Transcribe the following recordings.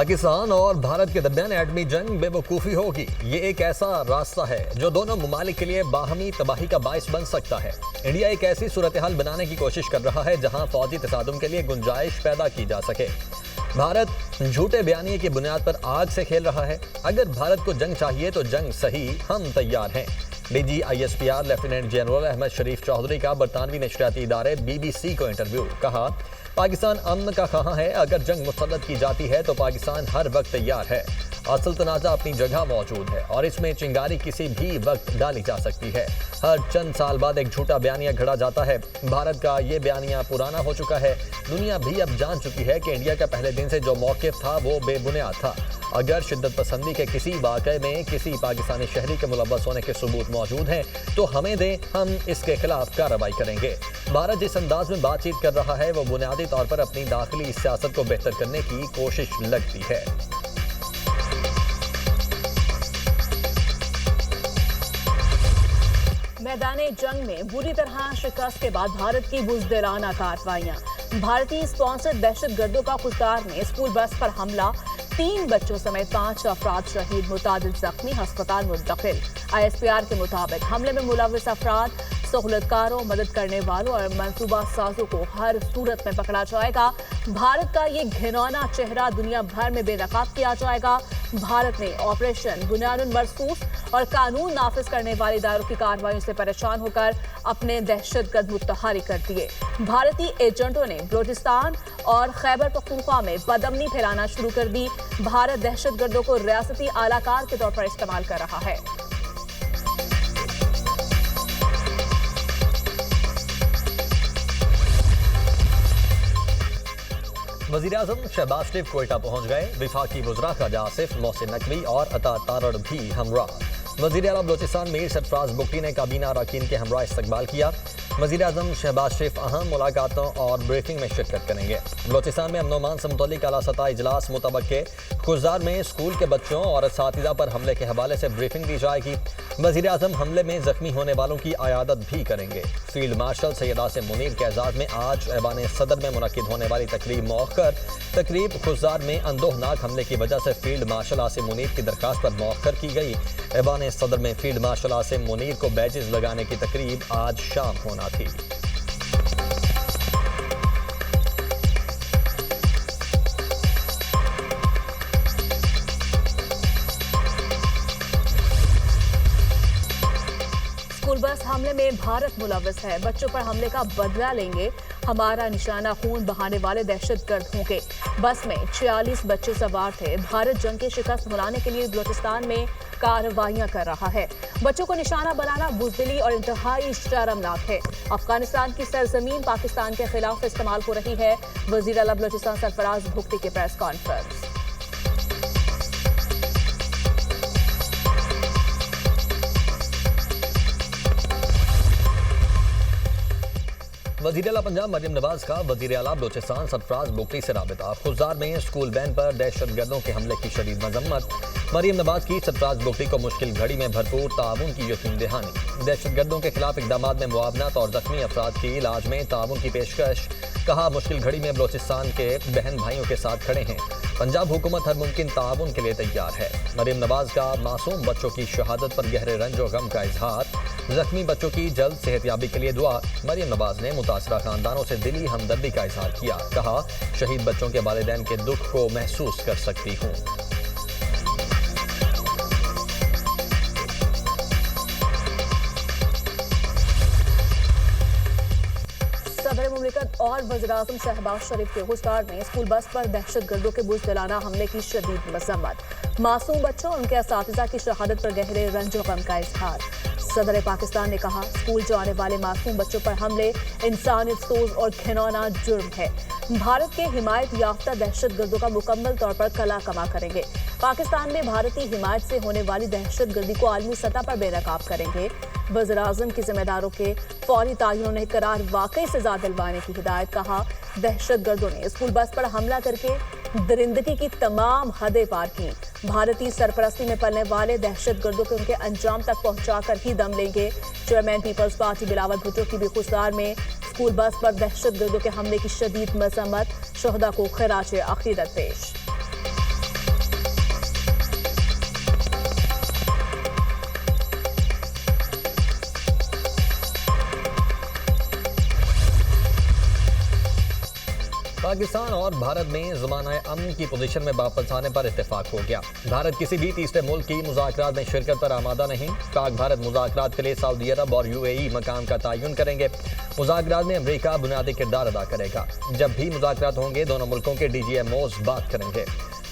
پاکستان اور بھارت کے درمیان ایٹمی جنگ بے وقوفی ہوگی۔ یہ ایک ایسا راستہ ہے جو دونوں ممالک کے لیے باہمی تباہی کا باعث بن سکتا ہے۔ انڈیا ایک ایسی صورتحال بنانے کی کوشش کر رہا ہے جہاں فوجی تصادم کے لیے گنجائش پیدا کی جا سکے۔ بھارت جھوٹے بیانیے کی بنیاد پر آگ سے کھیل رہا ہے۔ اگر بھارت کو جنگ چاہیے تو جنگ صحیح، ہم تیار ہیں۔ D G ISPR lieutenant general Ahmed Sharif Chaudhry کا برطانوی نشریاتی ادارے BBC کو انٹرویو۔ کہا، پاکستان امن کا خواہاں ہے۔ اگر جنگ مسلط کی جاتی ہے تو پاکستان ہر وقت تیار ہے۔ اصل تنازع اپنی جگہ موجود ہے اور اس میں چنگاری کسی بھی وقت ڈالی جا سکتی ہے۔ ہر چند سال بعد ایک جھوٹا بیانیہ گھڑا جاتا ہے۔ بھارت کا یہ بیانیہ پرانا ہو چکا ہے۔ دنیا بھی اب جان چکی ہے کہ انڈیا کا پہلے دن سے جو موقف تھا وہ بے بنیاد تھا۔ اگر شدت پسندی کے کسی واقعے میں کسی پاکستانی شہری کے ملوث ہونے کے ثبوت موجود ہیں تو ہمیں دیں، ہم اس کے خلاف کارروائی کریں گے۔ بھارت جس انداز میں بات چیت کر رہا ہے وہ بنیادی طور پر اپنی داخلی سیاست کو بہتر کرنے کی کوشش لگتی ہے۔ میدان جنگ میں بری طرح شکست کے بعد بھارت کی بزدلانہ کارروائیاں۔ بھارتی اسپانسرڈ دہشت گردوں کا خضدار میں اسکول بس پر حملہ، 3 بچوں سمیت 5 افراد شہید، متعدد زخمی، ہسپتال منتقل۔ ISPR کے مطابق حملے میں ملوث افراد، سہولت کاروں، مدد کرنے والوں اور منصوبہ سازوں کو ہر صورت میں پکڑا جائے گا۔ بھارت کا یہ گھناؤنا چہرہ دنیا بھر میں بے نقاب کیا جائے گا۔ بھارت نے آپریشن بنیان مرصوص اور قانون نافذ کرنے والے اداروں کی کارروائیوں سے پریشان ہو کر اپنے دہشت گرد متحرک کر دیے۔ بھارتی ایجنٹوں نے بلوچستان اور خیبر پختونخوا میں بدامنی پھیلانا شروع کر دی۔ بھارت دہشت گردوں کو ریاستی اعلی کار کے طور پر استعمال کر رہا ہے۔ وزیراعظم شہباز شریف کوئٹہ پہنچ گئے۔ وفاقی وزراء خواجہ آصف، محسن نقوی اور عطا تارڑ بھی ہمراہ۔ وزیر اعلیٰ بلوچستان میر سرفراز بگٹی نے کابینہ اراکین کے ہمراہ استقبال کیا۔ وزیر اعظم شہباز شریف اہم ملاقاتوں اور بریفنگ میں شرکت کریں گے۔ بلوچستان میں امن و امان سے متعلق اعلیٰ سطح اجلاس متوقع۔ خضدار میں اسکول کے بچوں اور اساتذہ پر حملے کے حوالے سے بریفنگ دی جائے گی۔ وزیر اعظم حملے میں زخمی ہونے والوں کی عیادت بھی کریں گے۔ فیلڈ مارشل سید عاصم منیر کے اعزاز میں آج ایوان صدر میں منعقد ہونے والی تقریب مؤخر۔ تقریب خضدار میں اندوہناک حملے کی وجہ سے فیلڈ مارشل عاصم منیر کی درخواست پر مؤخر کی گئی۔ ایوان صدر میں فیلڈ مارشل عاصم منیر کو بیجز لگانے کی تقریب آج شام ہونا تھی۔ اسکول بس حملے میں بھارت ملوث ہے۔ بچوں پر حملے کا بدلہ لیں گے، ہمارا نشانہ خون بہانے والے دہشت گرد ہوں گے۔ بس میں 46 بچے سوار تھے۔ بھارت جنگ کی شکست بلانے کے لیے بلوچستان میں کارروائیاں کر رہا ہے۔ بچوں کو نشانہ بنانا بزدلی اور انتہائی شرمناک ہے۔ افغانستان کی سرزمین پاکستان کے خلاف استعمال ہو رہی ہے۔ وزیر اعلیٰ بلوچستان سرفراز بگٹی کی پریس کانفرنس۔ وزیر اعلیٰ پنجاب مریم نواز کا وزیر اعلیٰ بلوچستان سرفراز بگٹی سے رابطہ۔ خضدار میں اسکول وین پر دہشت گردوں کے حملے کی شدید مذمت۔ مریم نواز کی سرفراز بگٹی کو مشکل گھڑی میں بھرپور تعاون کی یقین دہانی۔ دہشت گردوں کے خلاف اقدامات میں معاونت اور زخمی افراد کی علاج میں تعاون کی پیشکش۔ کہا، مشکل گھڑی میں بلوچستان کے بہن بھائیوں کے ساتھ کھڑے ہیں۔ پنجاب حکومت ہر ممکن تعاون کے لیے تیار ہے۔ مریم نواز کا معصوم بچوں کی شہادت پر گہرے رنج و غم کا اظہار۔ زخمی بچوں کی جلد صحت یابی کے لیے دعا۔ مریم نواز نے متاثرہ خاندانوں سے دلی ہمدردی کا اظہار کیا۔ کہا، شہید بچوں کے والدین کے دکھ کو محسوس کر سکتی ہوں۔ صدر مملکت اور وزیراعظم شہباز شریف کے خضدار میں اسکول بس پر دہشت گردوں کے بزدلانہ حملے کی شدید مذمت۔ معصوم بچوں اور ان کے اساتذہ کی شہادت پر گہرے رنج و غم کا اظہار۔ صدر پاکستان نے کہا، اسکول جانے والے معصوم بچوں پر حملے انسانیت سوز اور گھناؤنا جرم ہے۔ بھارت کے حمایت یافتہ دہشت گردوں کا مکمل طور پر کلا کما کریں گے۔ پاکستان میں بھارتی حمایت سے ہونے والی دہشت گردی کو عالمی سطح پر بے نقاب کریں گے۔ وزیر اعظم کی ذمہ داروں کے فوری تعین نے قرار واقعی سزا دلوانے کی ہدایت۔ کہا، دہشت گردوں نے اسکول بس پر حملہ کر کے درندگی کی تمام حدیں پار کی۔ بھارتی سرپرستی میں پلنے والے دہشت گردوں کو ان کے انجام تک پہنچا کر ہی دم لیں گے۔ Chairman Peoples Party Bilawal Bhutto کی بھی خضدار میں اسکول بس پر دہشت گردوں کے حملے کی شدید مذمت۔ شہداء کو خراج عقیدت پیش۔ پاکستان اور بھارت میں ضمانہ امن کی پوزیشن میں واپس آنے پر اتفاق ہو گیا۔ بھارت کسی بھی تیسرے ملک کی مذاکرات میں شرکت پر آمادہ نہیں۔ پاک بھارت مذاکرات کے لیے سعودی عرب اور UAE مقام کا تعین کریں گے۔ مذاکرات میں امریکہ بنیادی کردار ادا کرے گا۔ جب بھی مذاکرات ہوں گے دونوں ملکوں کے DGMOs بات کریں گے۔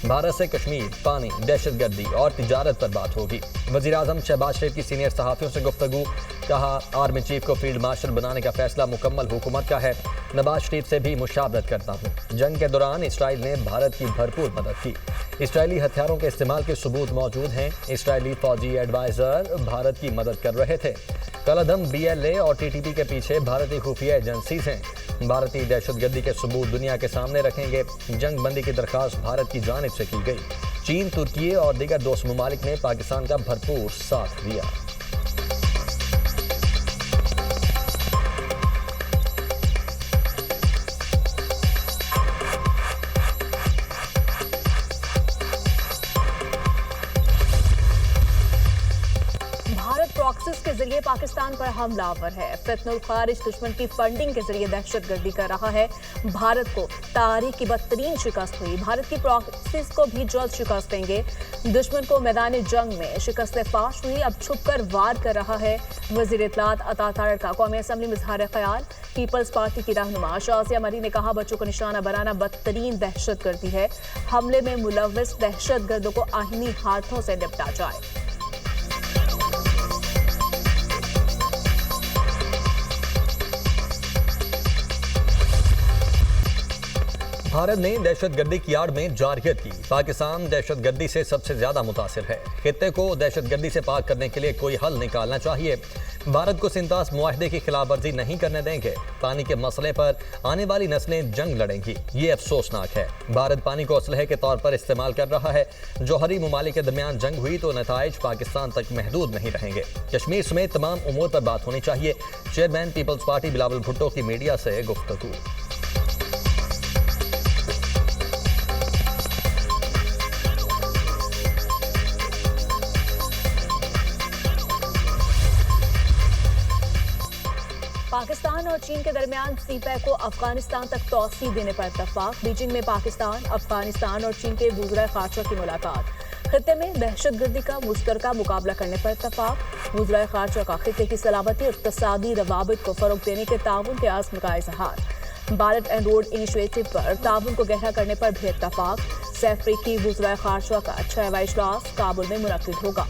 بھارت سے کشمیر، پانی، دہشت گردی اور تجارت پر بات ہوگی۔ وزیر اعظم شہباز شریف کی سینئر صحافیوں سے گفتگو، کہا آرمی چیف کو فیلڈ مارشل بنانے کا فیصلہ مکمل حکومت کا ہے۔ نواز شریف سے بھی مشاورت کرتا ہوں۔ جنگ کے دوران اسرائیل نے بھارت کی بھرپور مدد کی۔ اسرائیلی ہتھیاروں کے استعمال کے ثبوت موجود ہیں۔ اسرائیلی فوجی ایڈوائزر بھارت کی مدد کر رہے تھے۔ کالعدم BLA اور TTP کے پیچھے بھارتی خفیہ ایجنسیز ہیں۔ بھارتی دہشت گردی کے ثبوت دنیا کے سامنے رکھیں گے۔ جنگ بندی کی درخواست بھارت کی جانب سے کی گئی۔ چین، ترکی اور دیگر دوست ممالک نے پاکستان کا بھرپور ساتھ دیا۔ پراکسس کے ذریعے پاکستان پر حملہ آور ہے۔ فتنہ الخارج دشمن کی فنڈنگ کے ذریعے دہشت گردی کر رہا ہے۔ بھارت کو تاریخ کی بدترین شکست ہوئی۔ بھارت کی پراکسس کو بھی جلد شکست دیں گے۔ دشمن کو میدان جنگ میں شکست فاش ہوئی، اب چھپ کر وار کر رہا ہے۔ وزیر اطلاعات عطا تارڑکا قومی اسمبلی میں اظہار خیال۔ پیپلز پارٹی کی رہنما شازیہ مری نے کہا بچوں کو نشانہ بنانا بدترین دہشت گردی ہے۔ حملے میں ملوث دہشت گردوں کو آئینی ہاتھوں سے نپٹا جائے۔ بھارت نے دہشت گردی کی آڑ میں جارحیت کی۔ پاکستان دہشت گردی سے سب سے زیادہ متاثر ہے۔ خطے کو دہشت گردی سے پاک کرنے کے لیے کوئی حل نکالنا چاہیے۔ بھارت کو سنتاس معاہدے کی خلاف ورزی نہیں کرنے دیں گے۔ پانی کے مسئلے پر آنے والی نسلیں جنگ لڑیں گی، یہ افسوسناک ہے۔ بھارت پانی کو اسلحے کے طور پر استعمال کر رہا ہے۔ جوہری ممالک کے درمیان جنگ ہوئی تو نتائج پاکستان تک محدود نہیں رہیں گے۔ کشمیر سمیت تمام امور پر بات ہونی چاہیے۔ Chairman Peoples Party Bilawal Bhutto کی میڈیا سے گفتگو۔ پاکستان اور چین کے درمیان CPEC کو افغانستان تک توسیع دینے پر اتفاق۔ بیجنگ میں پاکستان، افغانستان اور چین کے وزرائے خارجہ کی ملاقات۔ خطے میں دہشت گردی کا مشترکہ مقابلہ کرنے پر اتفاق۔ وزرائے خارجہ کا خطے کی سلامتی اور اقتصادی روابط کو فروغ دینے کے تعاون کے عزم کا اظہار۔ بیلٹ اینڈ روڈ انیشیٹو پر تعاون کو گہرا کرنے پر بھی اتفاق۔ افریقی وزرائے خارجہ کا 6واں اجلاس کابل میں منعقد ہوگا۔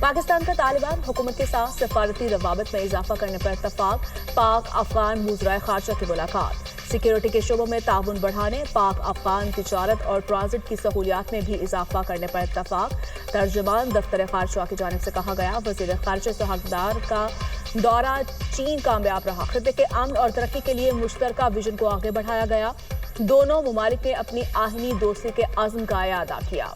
پاکستان کا طالبان حکومت کے ساتھ سفارتی روابط میں اضافہ کرنے پر اتفاق۔ پاک افغان وزرائے خارجہ کی ملاقات۔ سیکیورٹی کے شعبوں میں تعاون بڑھانے، پاک افغان تجارت اور ٹرانزٹ کی سہولیات میں بھی اضافہ کرنے پر اتفاق۔ ترجمان دفتر خارجہ کی جانب سے کہا گیا وزیر خارجہ سہاگ دار کا دورہ چین کامیاب رہا۔ خطے کے امن اور ترقی کے لیے مشترکہ ویژن کو آگے بڑھایا گیا۔ دونوں ممالک نے اپنی آہنی دوستی کے عزم کا اعادہ کیا۔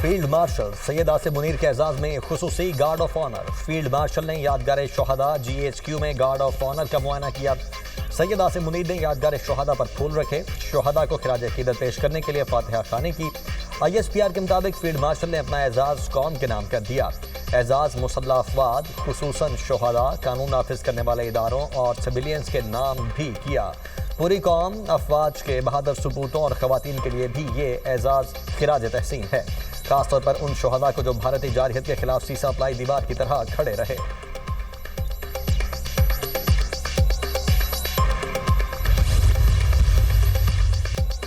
فیلڈ مارشل سید آصف منیر کے اعزاز میں خصوصی guard of honour. Field marshal نے یادگار شہداء GHQ میں گارڈ آف آنر کا معائنہ کیا۔ سید آصف منیر نے یادگار شہداء پر پھول رکھے، شہداء کو خراج عقیدت پیش کرنے کے لیے فاتحہ خوانی کی۔ ISPR کے مطابق فیلڈ مارشل نے اپنا اعزاز قوم کے نام کر دیا۔ اعزاز مسلح افراد خصوصاً شہداء، قانون نافذ کرنے والے اداروں اور سویلینز کے نام بھی کیا۔ پوری قوم، افواج کے بہادر سپوتوں اور خواتین کے لیے بھی یہ اعزاز خراج تحسین ہے، خاص طور پر ان شہداء کو جو بھارتی جارحیت کے خلاف سیسا اپلائی دیوار کی طرح کھڑے رہے۔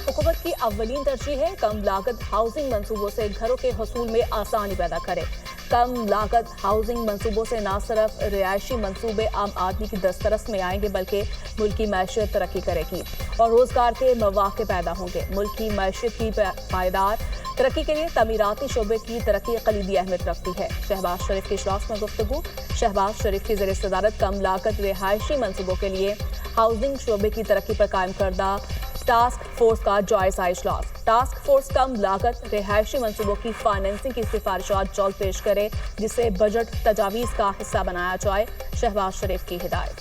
حکومت کی اولین ترجیح ہے کم لاگت ہاؤسنگ منصوبوں سے گھروں کے حصول میں آسانی پیدا کرے۔ کم لاگت ہاؤسنگ منصوبوں سے نہ صرف رہائشی منصوبے عام آدمی کی دسترس میں آئیں گے بلکہ ملکی معیشت ترقی کرے گی اور روزگار کے مواقع پیدا ہوں گے۔ ملکی معیشت کی پائیدار ترقی کے لیے تعمیراتی شعبے کی ترقی کلیدی اہمیت رکھتی ہے۔ شہباز شریف کے اجلاس میں گفتگو۔ شہباز شریف کی زیر صدارت کم لاگت رہائشی منصوبوں کے لیے ہاؤسنگ شعبے کی ترقی پر قائم کردہ ٹاسک فورس کا جائزہ اجلاس۔ ٹاسک فورس کم لاگت رہائشی منصوبوں کی فائننسنگ کی سفارشات جلد پیش کرے جسے بجٹ تجاویز کا حصہ بنایا جائے، شہباز شریف کی ہدایت۔